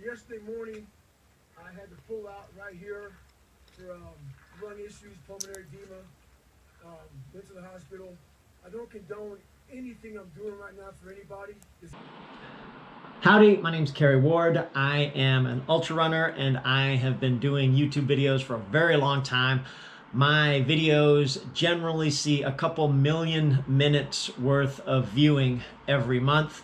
yesterday morning, I had to pull out right here for lung issues, pulmonary edema. Went to the hospital. I don't condone anything I'm doing right now for anybody. Howdy, my name's Kerry Ward. I am an ultra runner and I have been doing YouTube videos for a very long time. My videos generally see a couple million minutes worth of viewing every month,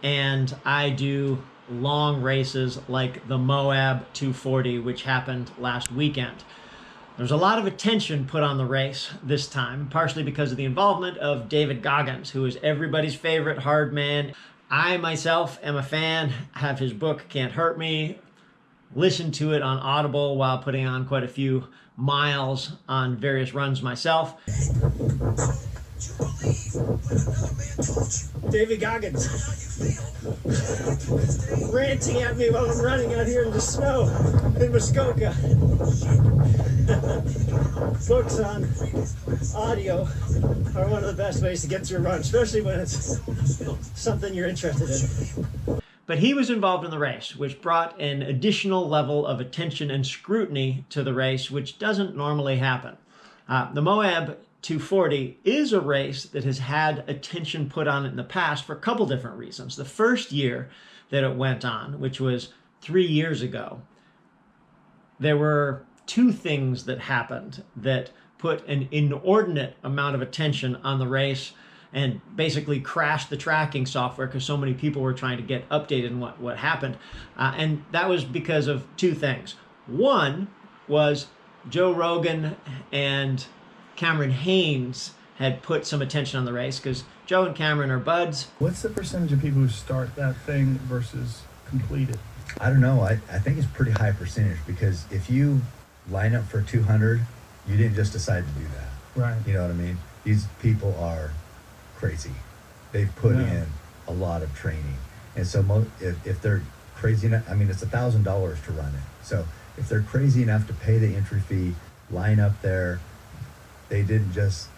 and I do long races like the Moab 240, which happened last weekend. There's a lot of attention put on the race this time, partially because of the involvement of David Goggins, who is everybody's favorite hard man. I myself am a fan, have his book Can't Hurt Me, listened to it on Audible while putting on quite a few miles on various runs myself. David Goggins ranting at me while I'm running out here in the snow in Muskoka. Books on audio are one of the best ways to get through a run, especially when it's something you're interested in. But he was involved in the race, which brought an additional level of attention and scrutiny to the race, which doesn't normally happen. The Moab 240 is a race that has had attention put on it in the past for a couple different reasons. The first year that it went on, which was 3 years ago, there were two things that happened that put an inordinate amount of attention on the race and basically crashed the tracking software because so many people were trying to get updated on what happened. And that was because of two things. One was Joe Rogan and Cameron Hanes had put some attention on the race because Joe and Cameron are buds. What's the percentage of people who start that thing versus complete it? I don't know. I think it's pretty high percentage, because if you line up for 200, you didn't just decide to do that. Right. You know what I mean? These people are crazy. They've put in a lot of training. And so if they're crazy enough, I mean, it's $1,000 to run it. So if they're crazy enough to pay the entry fee, line up there, they didn't just,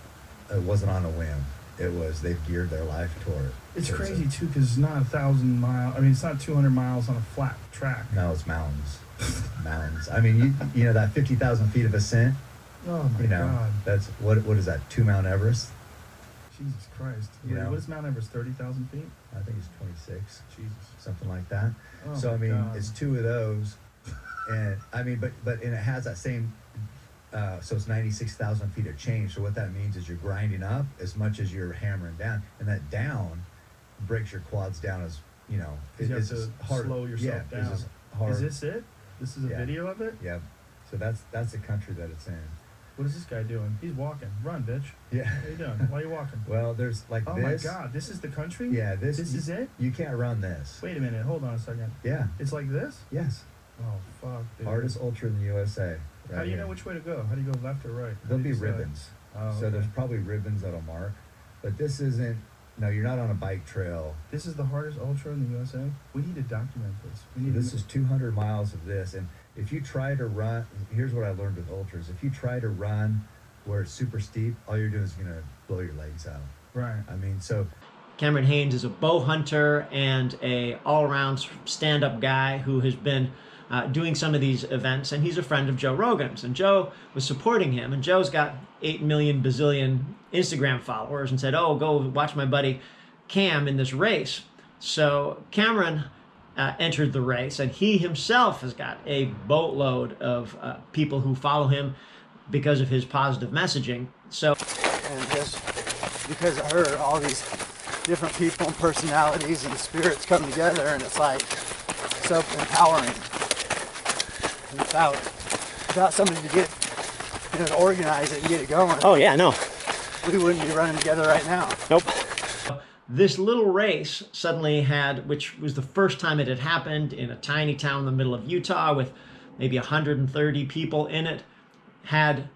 it wasn't on a whim. It was, they've geared their life toward it. It's crazy too, because it's not 1,000 miles. I mean, it's not 200 miles on a flat track. No, it's mountains. Mountains. I mean, you know that 50,000 feet of ascent? Oh my God. That's, what is that, 2 Mount Everest? Jesus Christ. You know? What is Mount Everest, 30,000 feet? I think it's 26. Jesus. Something like that. Oh So, I mean, God. it's two of those. And, I mean, and it has that same, so it's 96,000 feet of change. So what that means is you're grinding up as much as you're hammering down. And that down breaks your quads down as, you know. You have to hard, slow yourself down. It's hard. Is this it? This is a video of it? Yeah. So that's the country that it's in. What is this guy doing? He's walking. Run, bitch. Yeah. What are you doing? Why are you walking? Well, there's like oh this. Oh my God, this is the country? Yeah, this is it? You can't run this. Wait a minute, hold on a second. Yeah. It's like this? Yes. Oh, fuck, dude. Hardest ultra in the USA. How do you know which way to go? How do you go, left or right? There'll be ribbons. Oh, so there's probably ribbons that'll mark. But this isn't, no, you're not on a bike trail. This is the hardest ultra in the USA? We need to document this. This is 200 miles of this. And if you try to run, here's what I learned with ultras. If you try to run where it's super steep, all you're doing is going to blow your legs out. Right. I mean, so Cameron Hanes is a bow hunter and a all-around stand-up guy who has been doing some of these events, and he's a friend of Joe Rogan's, and Joe was supporting him, and Joe's got 8 million bazillion Instagram followers and said, oh, go watch my buddy Cam in this race. So Cameron entered the race, and he himself has got a boatload of people who follow him because of his positive messaging. So, and just because I heard all these different people and personalities and spirits come together, and it's like so empowering. Without somebody to get, to organize it and get it going. Oh yeah, no. We wouldn't be running together right now. Nope. This little race suddenly had, which was the first time it had happened in a tiny town in the middle of Utah with maybe 130 people in it, had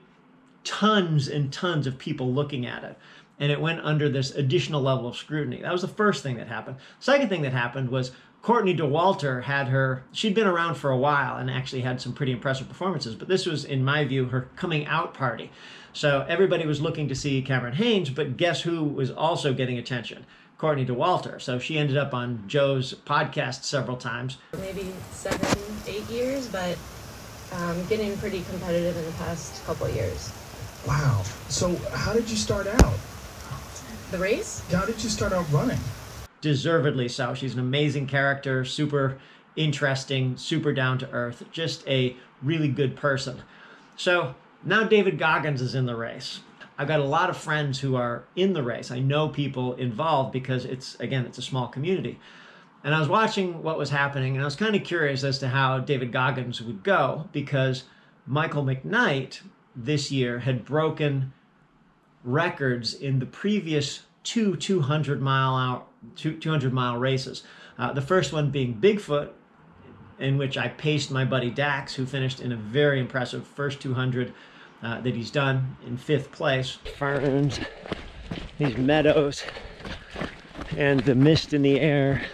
tons and tons of people looking at it. And it went under this additional level of scrutiny. That was the first thing that happened. Second thing that happened was Courtney DeWalter she'd been around for a while and actually had some pretty impressive performances, but this was, in my view, her coming out party. So everybody was looking to see Cameron Hanes, but guess who was also getting attention? Courtney DeWalter. So she ended up on Joe's podcast several times. Maybe 7, 8 years, but getting pretty competitive in the past couple of years. Wow. So how did you start out? The race? How did you start out running? Deservedly so. She's an amazing character, super interesting, super down to earth, just a really good person. So now David Goggins is in the race. I've got a lot of friends who are in the race. I know people involved because it's a small community. And I was watching what was happening, and I was kind of curious as to how David Goggins would go, because Michael McKnight this year had broken records in the previous two 200-mile races. The first one being Bigfoot, in which I paced my buddy Dax, who finished in a very impressive first 200 that he's done in 5th place. Ferns, these meadows, and the mist in the air,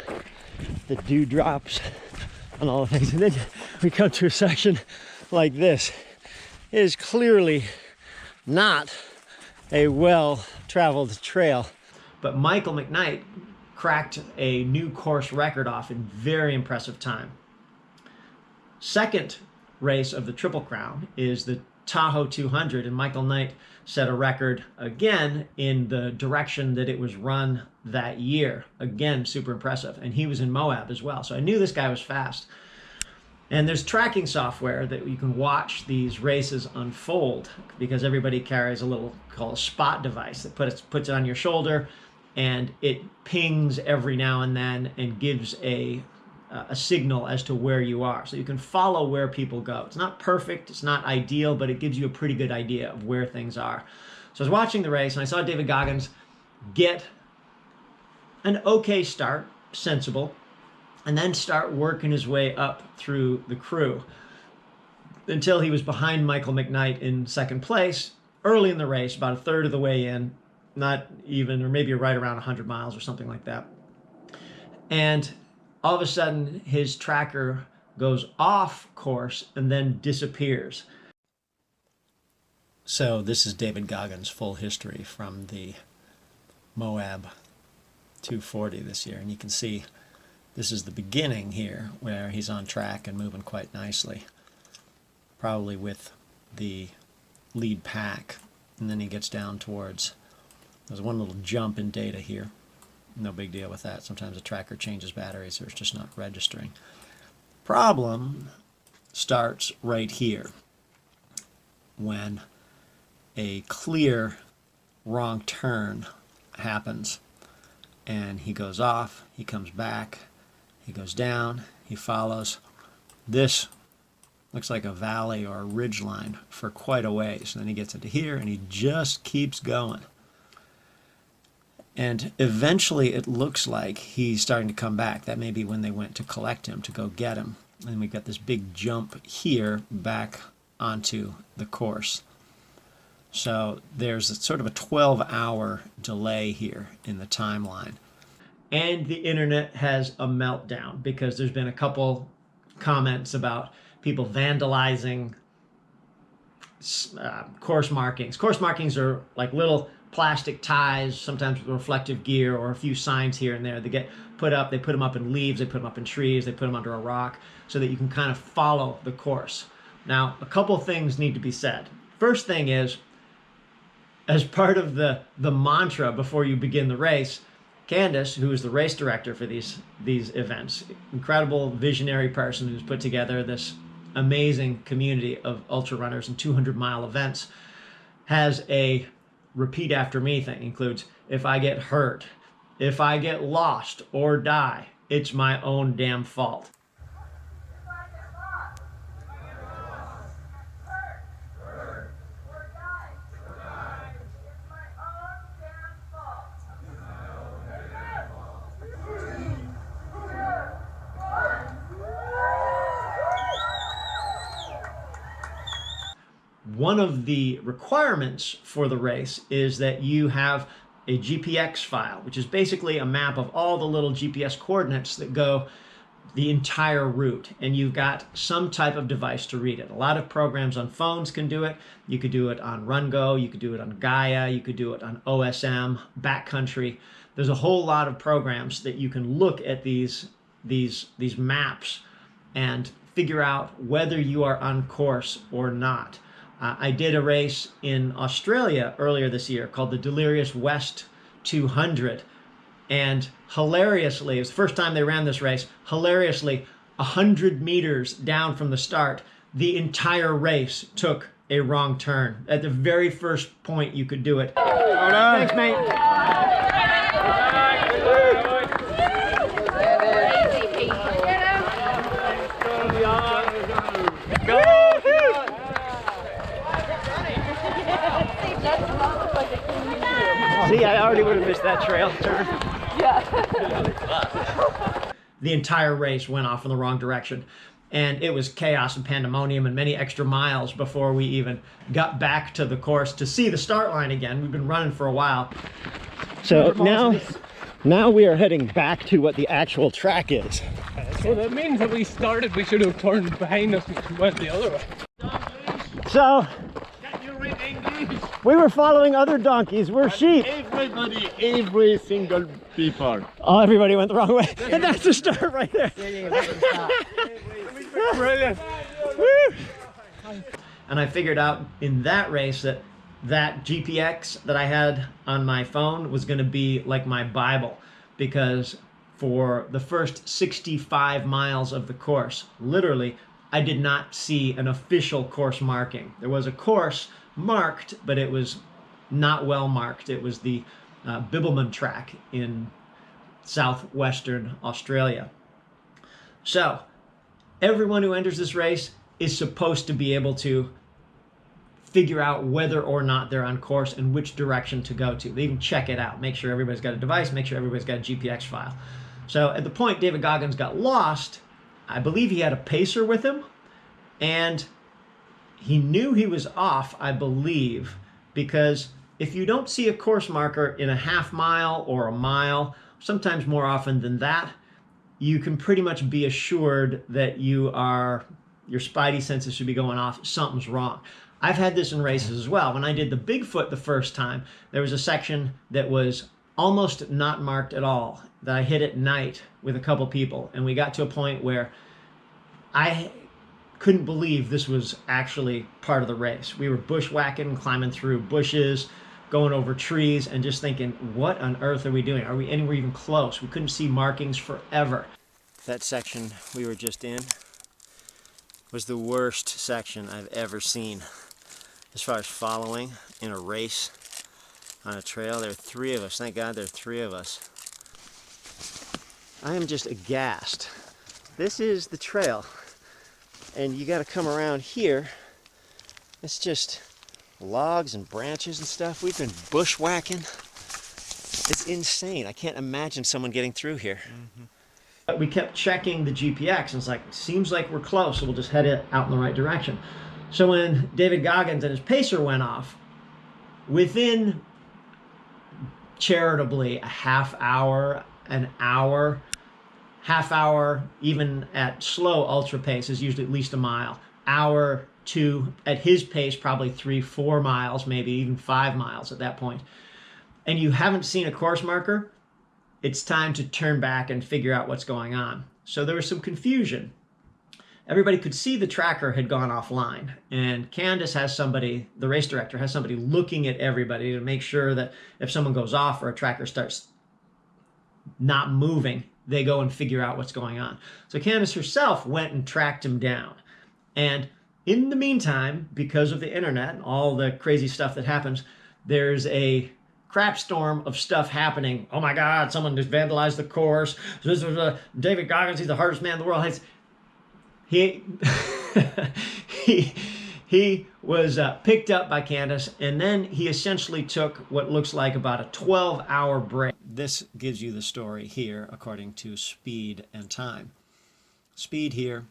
the dewdrops, and all the things. And then we come to a section like this. It is clearly not a well-traveled trail. But Michael McKnight cracked a new course record off in very impressive time. Second race of the Triple Crown is the Tahoe 200, and Michael Knight set a record again in the direction that it was run that year. Again, super impressive. And he was in Moab as well. So I knew this guy was fast. And there's tracking software that you can watch these races unfold, because everybody carries a little called a spot device that puts it on your shoulder, and it pings every now and then and gives a signal as to where you are. So you can follow where people go. It's not perfect, it's not ideal, but it gives you a pretty good idea of where things are. So I was watching the race and I saw David Goggins get an okay start, sensible, and then start working his way up through the crew until he was behind Michael McKnight in 2nd place early in the race, about a third of the way in, not even, or maybe right around 100 miles or something like that. And all of a sudden, his tracker goes off course and then disappears. So this is David Goggins' full history from the Moab 240 this year. And you can see this is the beginning here where he's on track and moving quite nicely, probably with the lead pack. And then he gets down towards, there's one little jump in data here. No big deal with that. Sometimes the tracker changes batteries, so it's just not registering. Problem starts right here when a clear wrong turn happens, and he goes off, he comes back, he goes down, he follows. This looks like a valley or a ridge line for quite a ways. And then he gets into here and he just keeps going. And eventually it looks like he's starting to come back. That may be when they went to collect him, to go get him. And we've got this big jump here back onto the course. So there's sort of a 12-hour delay here in the timeline. And the internet has a meltdown because there's been a couple comments about people vandalizing course markings. Course markings are like little plastic ties, sometimes with reflective gear or a few signs here and there. They get put up, they put them up in leaves, they put them up in trees, they put them under a rock so that you can kind of follow the course. Now, a couple things need to be said. First thing is, as part of the mantra before you begin the race, Candace, who is the race director for these events, incredible visionary person who's put together this amazing community of ultra runners and 200-mile events, has a repeat after me thing. Includes, if I get hurt, if I get lost or die, it's my own damn fault. One of the requirements for the race is that you have a GPX file, which is basically a map of all the little GPS coordinates that go the entire route, and you've got some type of device to read it. A lot of programs on phones can do it. You could do it on RunGo, you could do it on Gaia, you could do it on OSM, Backcountry. There's a whole lot of programs that you can look at these maps and figure out whether you are on course or not. I did a race in Australia earlier this year called the Delirious West 200. And hilariously, it was the first time they ran this race, hilariously, 100 meters down from the start, the entire race took a wrong turn. At the very first point you could do it. Thanks, mate. See, I already would have missed that trail turn. Yeah. The entire race went off in the wrong direction. And it was chaos and pandemonium and many extra miles before we even got back to the course to see the start line again. We've been running for a while. So now we are heading back to what the actual track is. So that means that we should have turned behind us and went the other way. So we were following other donkeys. We're sheep. Everybody, every single people. Oh, everybody went the wrong way. And that's the start right there. Brilliant. And I figured out in that race that GPX that I had on my phone was going to be like my Bible, because for the first 65 miles of the course, literally, I did not see an official course marking. There was a course marked, but it was not well marked. It was the Bibbulmun track in southwestern Australia. So everyone who enters this race is supposed to be able to figure out whether or not they're on course and which direction to go to. They even check it out, make sure everybody's got a device, make sure everybody's got a GPX file. So at the point David Goggins got lost, I believe he had a pacer with him, and he knew he was off, I believe, because if you don't see a course marker in a half mile or a mile, sometimes more often than that, you can pretty much be assured that your spidey senses should be going off, something's wrong. I've had this in races as well. When I did the Bigfoot the first time, there was a section that was almost not marked at all, that I hit at night with a couple people, and we got to a point where I couldn't believe this was actually part of the race. We were bushwhacking, climbing through bushes, going over trees, and just thinking, what on earth are we doing? Are we anywhere even close? We couldn't see markings forever. That section we were just in was the worst section I've ever seen as far as following in a race on a trail. There are three of us. Thank God there are three of us. I am just aghast. This is the trail, and you got to come around here. It's just logs and branches and stuff. We've been bushwhacking. It's insane. I can't imagine someone getting through here. Mm-hmm. We kept checking the GPX, and it's like, seems like we're close, so we'll just head it out in the right direction. So when David Goggins and his pacer went off, within charitably a half hour, an hour, half hour, even at slow ultra pace is usually at least a mile, hour, two, at his pace, probably 3-4 miles, maybe even 5 miles at that point, and you haven't seen a course marker, it's time to turn back and figure out what's going on. So there was some confusion. Everybody could see the tracker had gone offline, and Candace has somebody, the race director has somebody looking at everybody to make sure that if someone goes off or a tracker starts not moving, they go and figure out what's going on. So Candace herself went and tracked him down. And in the meantime, because of the internet and all the crazy stuff that happens, there's a crap storm of stuff happening. Oh my God, someone just vandalized the course. David Goggins, he's the hardest man in the world. He was picked up by Candace, and then he essentially took what looks like about a 12-hour break. This gives you the story here according to speed and time. Speed here,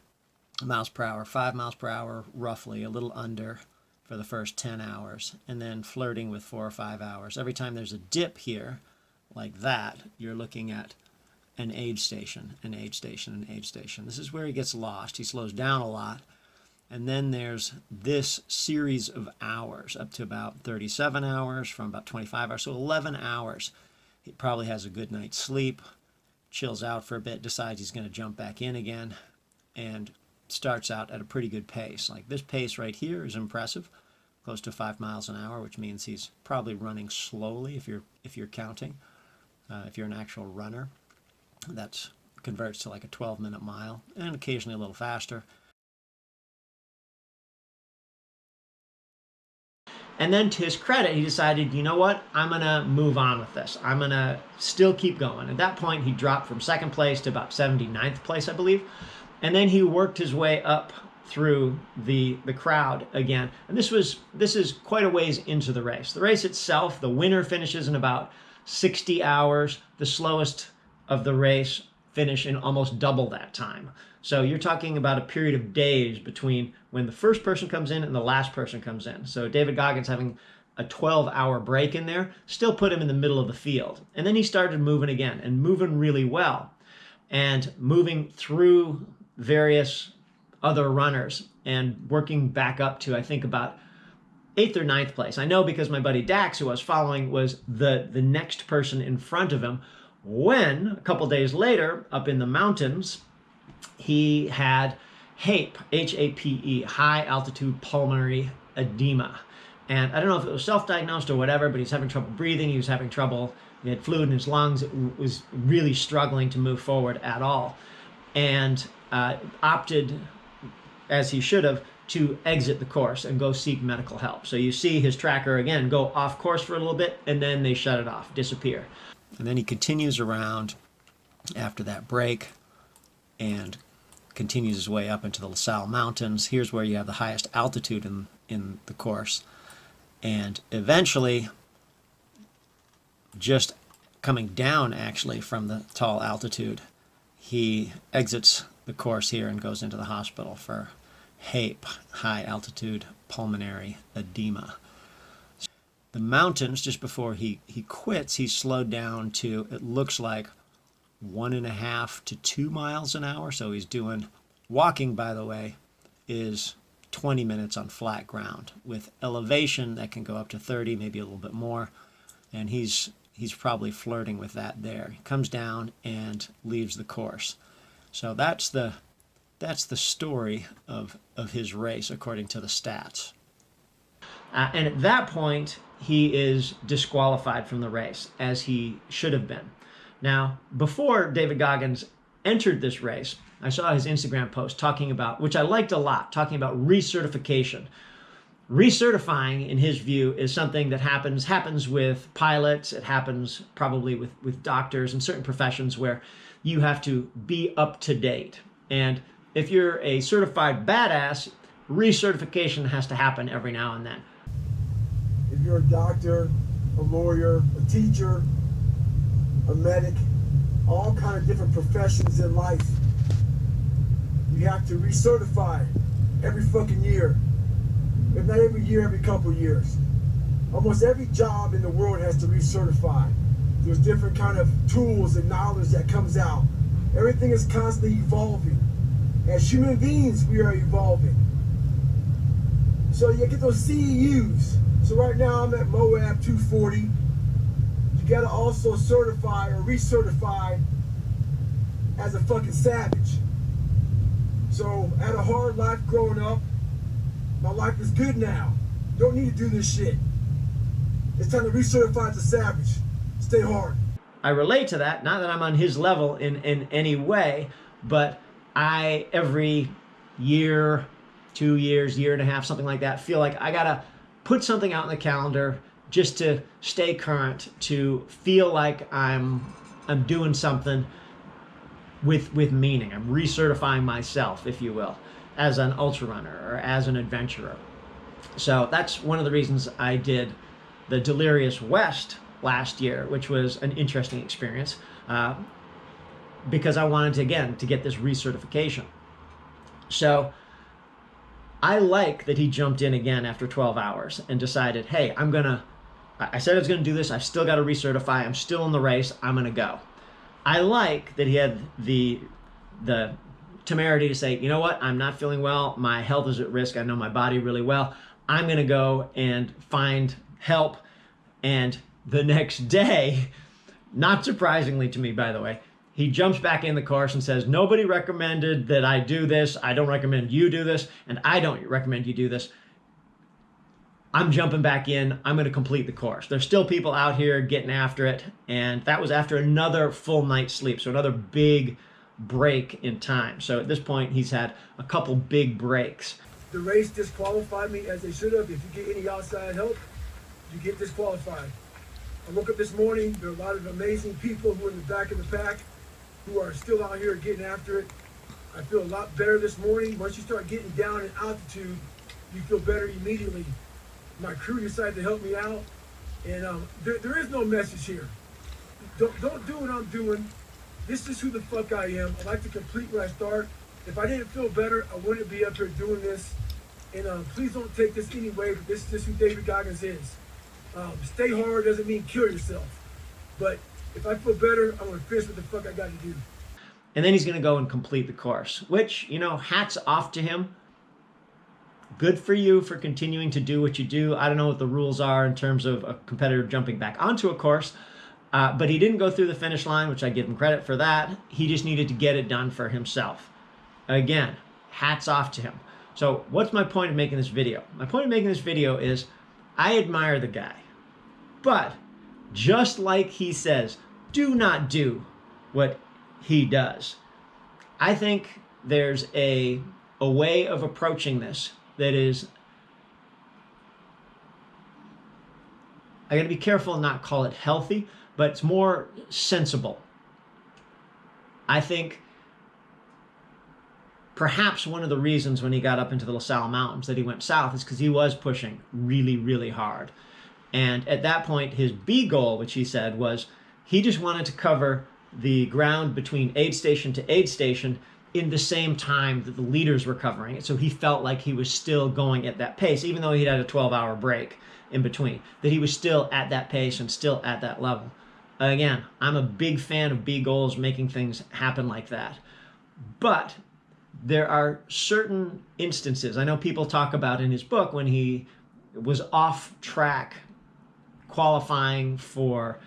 miles per hour, 5 miles per hour, roughly, a little under for the first 10 hours, and then flirting with 4 or 5 hours. Every time there's a dip here, like that, you're looking at an aid station, an aid station, an aid station. This is where he gets lost. He slows down a lot. And then there's this series of hours, up to about 37 hours, from about 25 hours, so 11 hours. He probably has a good night's sleep, chills out for a bit, decides he's going to jump back in again, and starts out at a pretty good pace. Like this pace right here is impressive, close to 5 miles an hour, which means he's probably running slowly if you're counting. If you're an actual runner, that converts to like a 12-minute mile, and occasionally a little faster. And then to his credit, he decided, you know what, I'm going to move on with this. I'm going to still keep going. At that point, he dropped from 2nd place to about 79th place, I believe. And then he worked his way up through the crowd again. And this is quite a ways into the race. The race itself, the winner finishes in about 60 hours. The slowest of the race finish in almost double that time. So you're talking about a period of days between when the first person comes in and the last person comes in. So David Goggins having a 12-hour break in there still put him in the middle of the field. And then he started moving again, and moving really well, and moving through various other runners and working back up to, I think, about 8th or 9th place. I know because my buddy Dax, who I was following, was the next person in front of him, when a couple days later, up in the mountains, he had HAPE, H-A-P-E, high altitude pulmonary edema. And I don't know if it was self-diagnosed or whatever, but he's having trouble breathing. He was having trouble. He had fluid in his lungs. It was really struggling to move forward at all. And opted, as he should have, to exit the course and go seek medical help. So you see his tracker, again, go off course for a little bit, and then they shut it off, disappear. And then he continues around after that break and continues his way up into the LaSal Mountains. Here's where you have the highest altitude in the course. And eventually, just coming down actually from the tall altitude, he exits the course here and goes into the hospital for HAPE, high altitude pulmonary edema. The mountains, just before he quits, he's slowed down to, it looks like, 1.5 to 2 miles an hour. So he's doing, walking, by the way, is 20 minutes on flat ground with elevation that can go up to 30, maybe a little bit more. And he's probably flirting with that there. He comes down and leaves the course. So that's the story of his race according to the stats. And at that point, he is disqualified from the race, as he should have been. Now, before David Goggins entered this race, I saw his Instagram post talking about, which I liked a lot, talking about recertification. Recertifying, in his view, is something that happens with pilots. It happens probably with doctors and certain professions where you have to be up to date. And if you're a certified badass, recertification has to happen every now and then. If you're a doctor, a lawyer, a teacher, a medic, all kind of different professions in life, you have to recertify every fucking year. If not every year, every couple years. Almost every job in the world has to recertify. There's different kind of tools and knowledge that comes out. Everything is constantly evolving. As human beings, we are evolving. So you get those CEUs. So right now I'm at Moab 240. You gotta also certify or recertify as a fucking savage. So I had a hard life growing up. My life is good now. Don't need to do this shit. It's time to recertify as a savage. Stay hard. I relate to that, not that I'm on his level in any way, but I, every year, 2 years, year and a half, something like that, feel like I gotta put something out in the calendar just to stay current, to feel like I'm doing something with meaning. I'm recertifying myself, if you will, as an ultra runner or as an adventurer. So that's one of the reasons I did the Delirious West last year, which was an interesting experience, because I wanted to, again, to get this recertification. So I like that he jumped in again after 12 hours and decided, hey, I said I was gonna do this, I've still got to recertify, I'm still in the race, I'm gonna go. I like that he had the temerity to say, you know what, I'm not feeling well, my health is at risk, I know my body really well, I'm gonna go and find help. And the next day, not surprisingly to me, by the way, he jumps back in the course and says, nobody recommended that I do this. I don't recommend you do this. And I don't recommend you do this. I'm jumping back in. I'm going to complete the course. There's still people out here getting after it. And that was after another full night's sleep. So another big break in time. So at this point, he's had a couple big breaks. The race disqualified me as they should have. If you get any outside help, you get disqualified. I woke up this morning, there are a lot of amazing people who are in the back of the pack who are still out here getting after it. I feel a lot better this morning. Once you start getting down in altitude, you feel better immediately. My crew decided to help me out, and there is no message here. Don't do what I'm doing. This is who the fuck I am. I like to complete what I start. If I didn't feel better, I wouldn't be up here doing this. And please don't take this anyway, but this is just who David Goggins is. Stay hard doesn't mean kill yourself. But if I feel better, I'm going to finish what the fuck I got to do. And then he's going to go and complete the course, which, you know, hats off to him. Good for you for continuing to do what you do. I don't know what the rules are in terms of a competitor jumping back onto a course, but he didn't go through the finish line, which I give him credit for that. He just needed to get it done for himself. Again, hats off to him. So what's my point of making this video? My point of making this video is I admire the guy, but just like he says, do not do what he does. I think there's a way of approaching this that is, I gotta be careful and not call it healthy, but it's more sensible. I think perhaps one of the reasons when he got up into the LaSal Mountains that he went south is because he was pushing really, really hard. And at that point, his B goal, which he said, was he just wanted to cover the ground between aid station to aid station in the same time that the leaders were covering it. So he felt like he was still going at that pace, even though he'd had a 12-hour break in between, that he was still at that pace and still at that level. Again, I'm a big fan of B goals, making things happen like that. But there are certain instances, I know people talk about in his book when he was off track qualifying for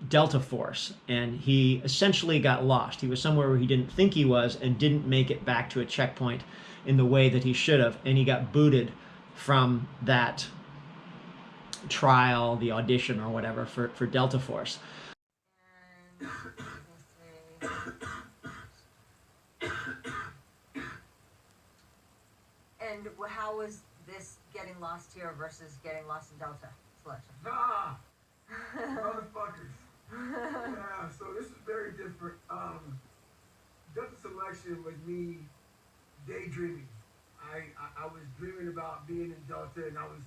Delta Force, and he essentially got lost. He was somewhere where he didn't think he was and didn't make it back to a checkpoint in the way that he should have, and he got booted from that trial, the audition or whatever for Delta Force. And how was this getting lost here versus getting lost in Delta selection? Ah! Motherfuckers. Yeah, so this is very different. Delta selection was me daydreaming. I was dreaming about being in Delta, and I was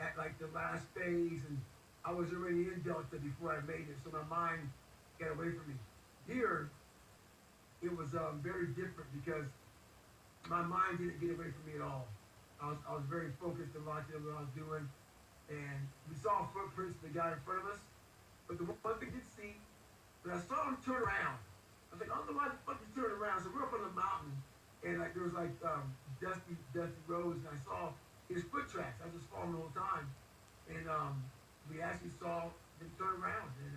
at like the last phase, and I was already in Delta before I made it, so my mind got away from me. Here, it was very different because my mind didn't get away from me at all. I was very focused and locked in what I was doing. And we saw footprints of the guy in front of us, but the one thing we did see, when I saw him turn around, I was like, I don't know why the fuck he's turning around. So we're up on the mountain, and like there was like dusty roads, and I saw his foot tracks. I was just following the whole time, and we actually saw him turn around. And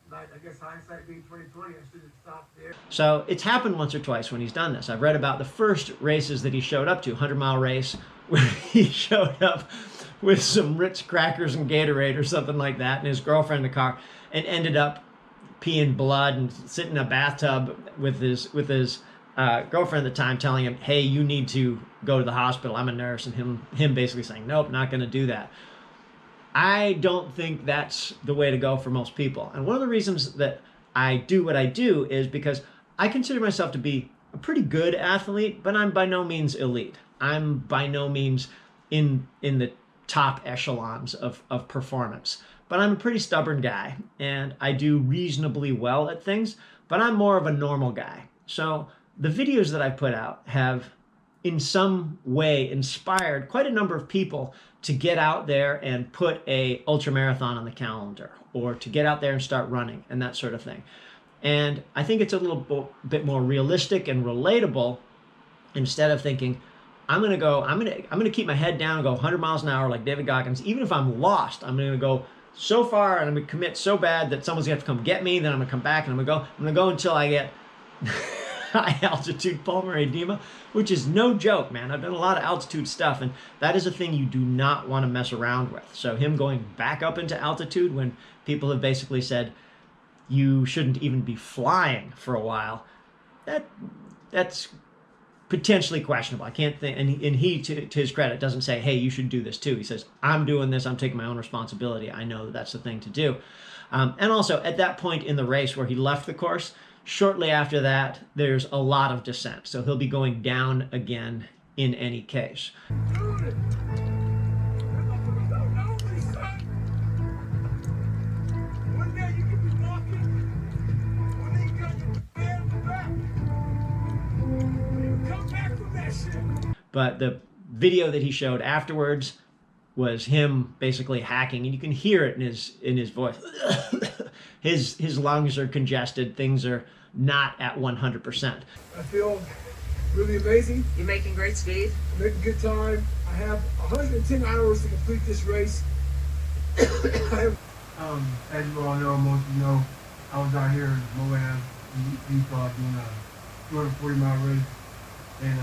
like, I guess hindsight being 2020, I should have stopped there. So it's happened once or twice when he's done this. I've read about the first races that he showed up to, 100-mile race, where he showed up with some Ritz crackers and Gatorade or something like that, and his girlfriend in the car, and ended up peeing blood and sitting in a bathtub with his girlfriend at the time, telling him, hey, you need to go to the hospital, I'm a nurse, and him basically saying, nope, not going to do that. I don't think that's the way to go for most people. And one of the reasons that I do what I do is because I consider myself to be a pretty good athlete, but I'm by no means elite. I'm by no means in the top echelons of performance. But I'm a pretty stubborn guy, and I do reasonably well at things, but I'm more of a normal guy. So the videos that I put out have in some way inspired quite a number of people to get out there and put a ultramarathon on the calendar, or to get out there and start running and that sort of thing. And I think it's a little bit more realistic and relatable, instead of thinking, I'm gonna keep my head down and go 100 miles an hour like David Goggins. Even if I'm lost, I'm gonna go so far, and I'm gonna commit so bad that someone's gonna have to come get me. Then I'm gonna come back, and I'm gonna go until I get high altitude pulmonary edema, which is no joke, man. I've done a lot of altitude stuff, and that is a thing you do not want to mess around with. So him going back up into altitude when people have basically said you shouldn't even be flying for a while, that's potentially questionable. I can't think, and he to his credit, doesn't say, hey, you should do this too. He says, I'm doing this, I'm taking my own responsibility. I know that's the thing to do. And also, at that point in the race where he left the course, shortly after that, there's a lot of descent. So he'll be going down again in any case. But the video that he showed afterwards was him basically hacking, and you can hear it in his voice. his lungs are congested. Things are not at 100%. I feel really amazing. You're making great speed. I'm making good time. I have 110 hours to complete this race. As you all know, most of you know, I was out here in Moab, in Utah, doing a 240-mile race, and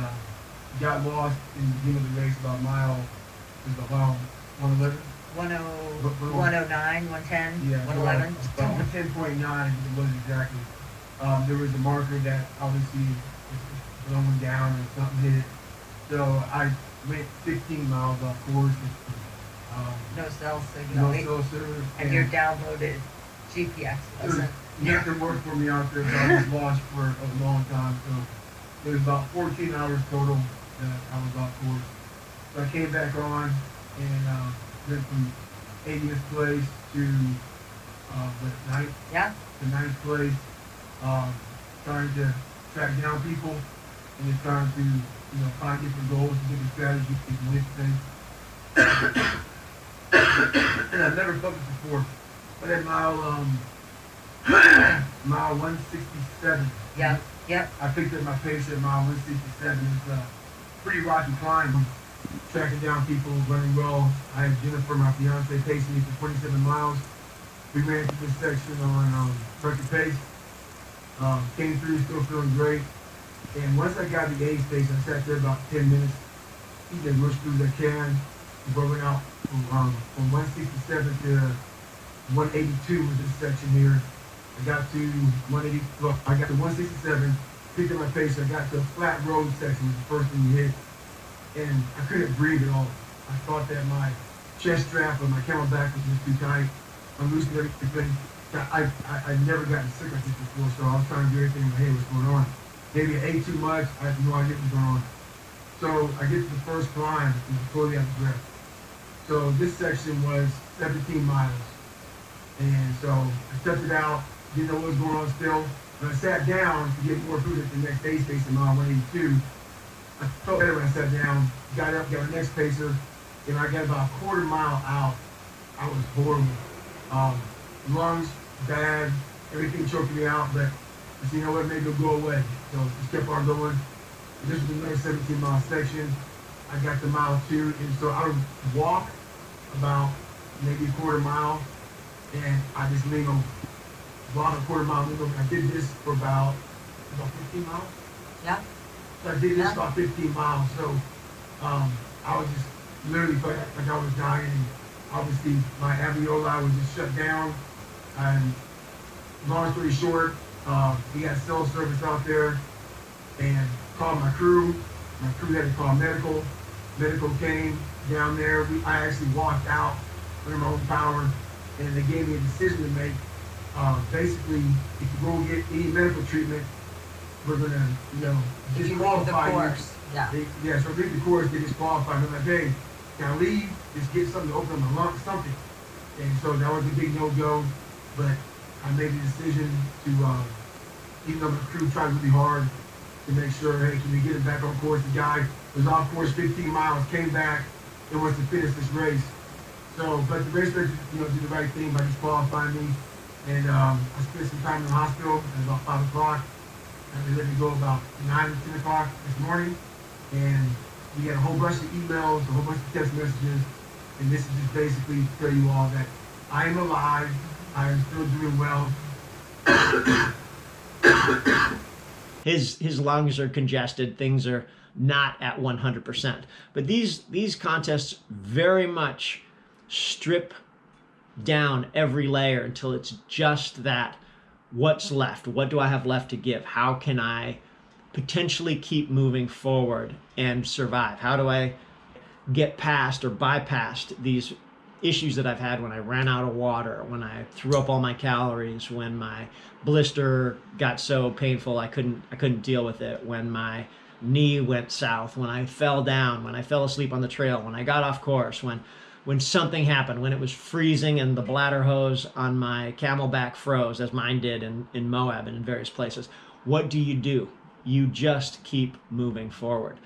got lost in the beginning of the race about a mile, it was about 111? 109, 110, Yeah, 111. About 10.9 it was exactly. There was a marker that obviously was blowing down and something hit it. So I went 16 miles off course. No cell signal. No cell service. And your downloaded GPS doesn't. Nothing worked for me out there, so I was lost for a long time. So it was about 14 hours total that I was off course. So I came back on and went from 80th place to ninth. Yeah. To ninth place. Trying to track down people and just trying to find different goals, different strategies, different lift things. And I've never felt this before. But at mile 167. Yeah. Yep. I picked up my pace at mile 167. It's a pretty rocky climb. Tracking down people, running well. I had Jennifer, my fiance, pacing me for 27 miles. We ran through this section on record pace. Came through, still feeling great. And once I got the aid space, I sat there about 10 minutes, eating as much food as I can. Rolling out from 167 to 182 was this section here. I got to 180. Well, I got to 167. Picked up my pace. I got to a flat road section, was the first thing you hit, and I couldn't breathe at all. I thought that my chest strap or my camelback was just too tight. I'm losing everything. I'd never gotten sick like this before, so I was trying to do everything in my head. What's going on? Maybe I ate too much. I have no idea what's going on. So I get to the first climb and I'm totally out of breath. So this section was 17 miles. And so I stepped it out, didn't know what was going on still. When I sat down to get more food at the next aid space in mile 182, I felt better when I sat down, got up, got the next pacer, and I got about a quarter mile out. I was horrible. Lungs, bad, everything choking me out, but I said, you know what, maybe it'll go away. So just kept on going. This was another 17-mile section. I got to mile 2, and so I would walk about maybe a quarter mile, and I just lean over. Walk a quarter mile, lean over. I did this for about 15 miles. Yeah. So I did this about 15 miles. So I was just literally felt like I was dying. And obviously, my alveoli was just shut down. And long story short, we got cell service out there and called my crew. My crew had to call medical. Medical came down there. I actually walked out under my own power, and they gave me a decision to make. Basically, if you go get any medical treatment, we're gonna, disqualify you. Yeah. Yeah, so I leave the course, they disqualify me. I'm like, hey, can I leave? Just get something to open up my lung, something. And so that was a big no-go, but I made the decision to, even though my crew tried really hard to make sure, hey, can we get him back on course? The guy was off course 15 miles, came back, and wants to finish this race. So, but the race director, did the right thing by disqualifying me. And I spent some time in the hospital at about 5 o'clock. And they let me go about 9 or 10 o'clock this morning. And we had a whole bunch of emails, a whole bunch of text messages. And this is just basically to tell you all that I am alive. I am still doing well. His lungs are congested. Things are not at 100%. But these contests very much strip down every layer until it's just that. What's left? What do I have left to give? How can I potentially keep moving forward and survive? How do I get past or bypass these issues that I've had when I ran out of water, when I threw up all my calories, when my blister got so painful I couldn't deal with it, when my knee went south, when I fell down, when I fell asleep on the trail, when I got off course, when something happened, when it was freezing and the bladder hose on my camelback froze, as mine did in Moab and in various places. What do? You just keep moving forward.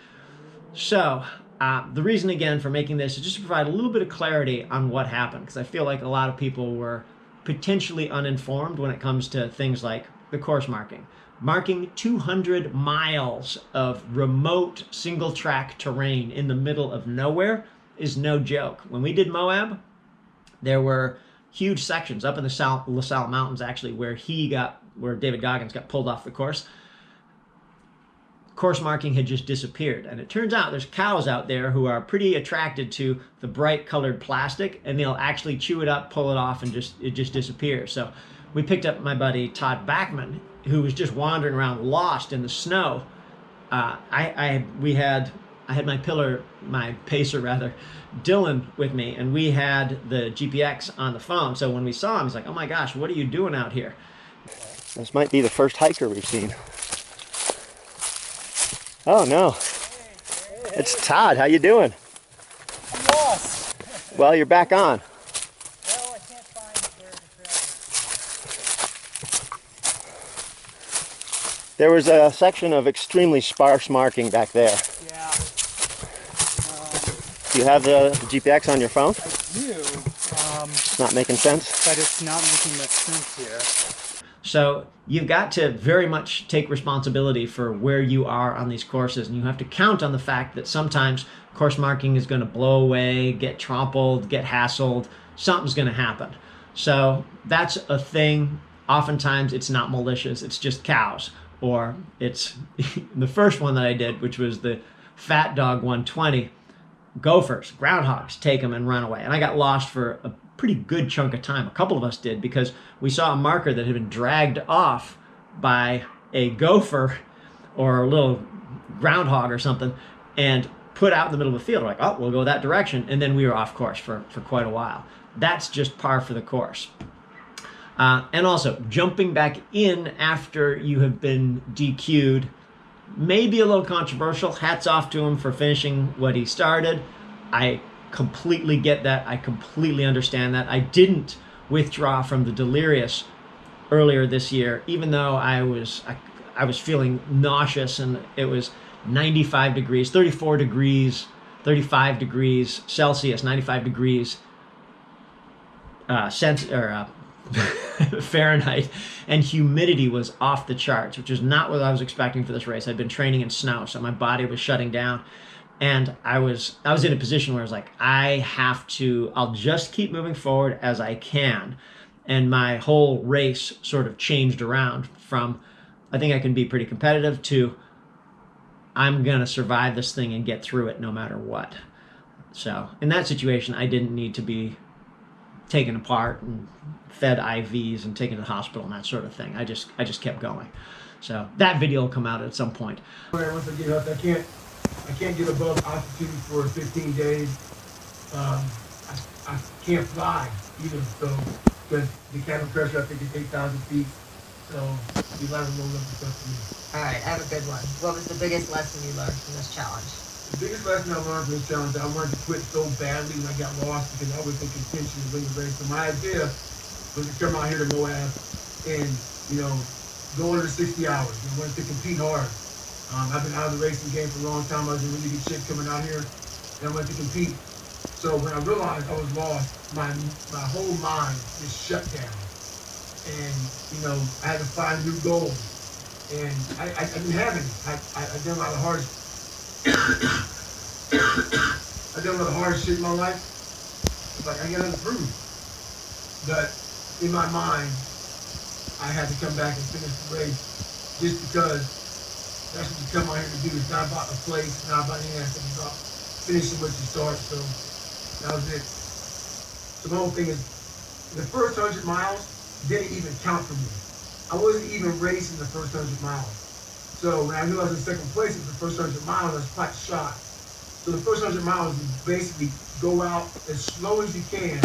So the reason again for making this is just to provide a little bit of clarity on what happened, because I feel like a lot of people were potentially uninformed when it comes to things like the course marking. Marking 200 miles of remote single track terrain in the middle of nowhere is no joke. When we did Moab, there were huge sections up in the LaSal Mountains actually where David Goggins got pulled off the course. Course marking had just disappeared, and it turns out there's cows out there who are pretty attracted to the bright colored plastic, and they'll actually chew it up, pull it off, and it just disappears. So we picked up my buddy Todd Backman, who was just wandering around lost in the snow. I had my pacer rather, Dylan, with me, and we had the GPX on the phone. So when we saw him, he's like, "Oh my gosh, what are you doing out here?" This might be the first hiker we've seen. Oh no. It's Todd. How you doing? I'm lost. Well, you're back on. Well, I can't find where the trail is. There was a section of extremely sparse marking back there. Yeah. Do you have the GPX on your phone? I do. It's not making sense? But it's not making much sense here. So you've got to very much take responsibility for where you are on these courses, and you have to count on the fact that sometimes course marking is going to blow away, get trampled, get hassled, something's going to happen. So that's a thing. Oftentimes it's not malicious, it's just cows. Or it's the first one that I did, which was the Fat Dog 120, gophers, groundhogs, take them and run away. And I got lost for a pretty good chunk of time. A couple of us did, because we saw a marker that had been dragged off by a gopher or a little groundhog or something and put out in the middle of the field. We're like, oh, we'll go that direction. And then we were off course for quite a while. That's just par for the course. And also, jumping back in after you have been DQ'd may be a little controversial. Hats off to him for finishing what he started. I completely get that. I completely understand that. I didn't withdraw from the Delirious earlier this year, even though I was feeling nauseous, and it was 95 degrees, 34 degrees, 35 degrees Celsius, 95 degrees Fahrenheit, and humidity was off the charts, which is not what I was expecting for this race. I'd been training in snow, so my body was shutting down. And I was in a position where I was like, I'll just keep moving forward as I can. And my whole race sort of changed around from, I think I can be pretty competitive, to I'm going to survive this thing and get through it no matter what. So in that situation, I didn't need to be taken apart and fed IVs and taken to the hospital and that sort of thing. I just kept going. So that video will come out at some point. Once I get up, I can't get above altitude for 15 days. I can't fly either, so because the cabin pressure, I think, is 8,000 feet. So be a lot of low level stuff for me. All right, I have a good one. What was the biggest lesson you learned from this challenge? The biggest lesson I learned from this challenge, I wanted to quit so badly when I got lost, because I was in contention to win the race. So my idea was to come out here to Moab and, go under 60 hours. I wanted to compete hard. I've been out of the racing game for a long time. I was in really good shape coming out here, and I wanted to compete. So when I realized I was lost, my whole mind just shut down. And, I had to find new goals. And I didn't have any. I done a lot of hard I done a lot of hard shit in my life. It's like, I got nothing to prove. But in my mind, I had to come back and finish the race just because that's what you come out here to do. It's not about the place, it's not about anything. It's about finishing what you start. So that was it. So the whole thing is, the first 100 miles didn't even count for me. I wasn't even racing the first 100 miles. So when I knew I was in second place at the first 100 miles, I was quite shocked. So the first 100 miles, you basically go out as slow as you can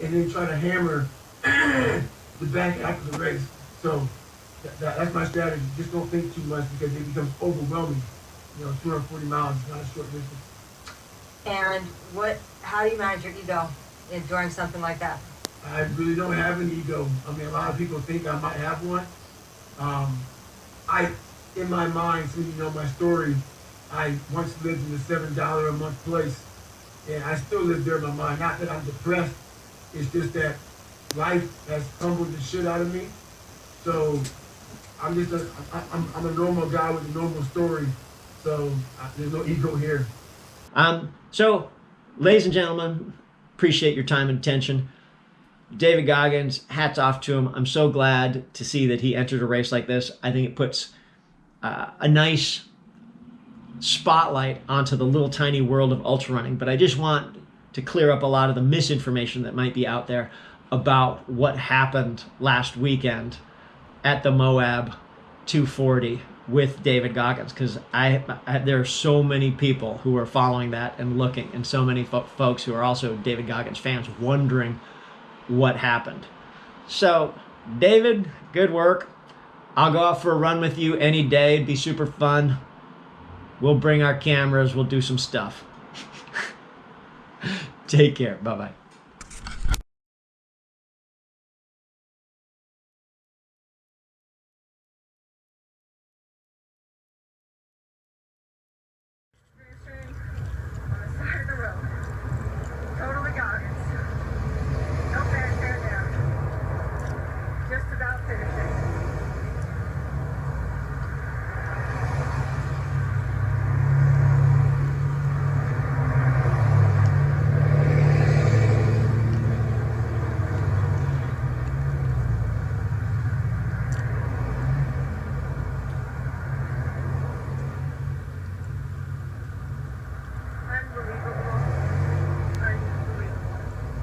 and then try to hammer the back after the race. So that's my strategy. Just don't think too much because it becomes overwhelming. 240 miles is not a short distance. And how do you manage your ego during something like that? I really don't have an ego. I mean, a lot of people think I might have one. In my mind, so you know my story, I once lived in the $7 a month place, and I still live there in my mind. Not that I'm depressed, it's just that life has humbled the shit out of me. So I'm a normal guy with a normal story. So there's no ego here. So, ladies and gentlemen, appreciate your time and attention. David Goggins, hats off to him. I'm so glad to see that he entered a race like this. I think it puts a nice spotlight onto the little tiny world of ultra running. But I just want to clear up a lot of the misinformation that might be out there about what happened last weekend at the Moab 240 with David Goggins, because there are so many people who are following that and looking, and so many folks who are also David Goggins fans wondering what happened. So, David, good work. I'll go out for a run with you any day. It'd be super fun. We'll bring our cameras. We'll do some stuff. Take care. Bye-bye.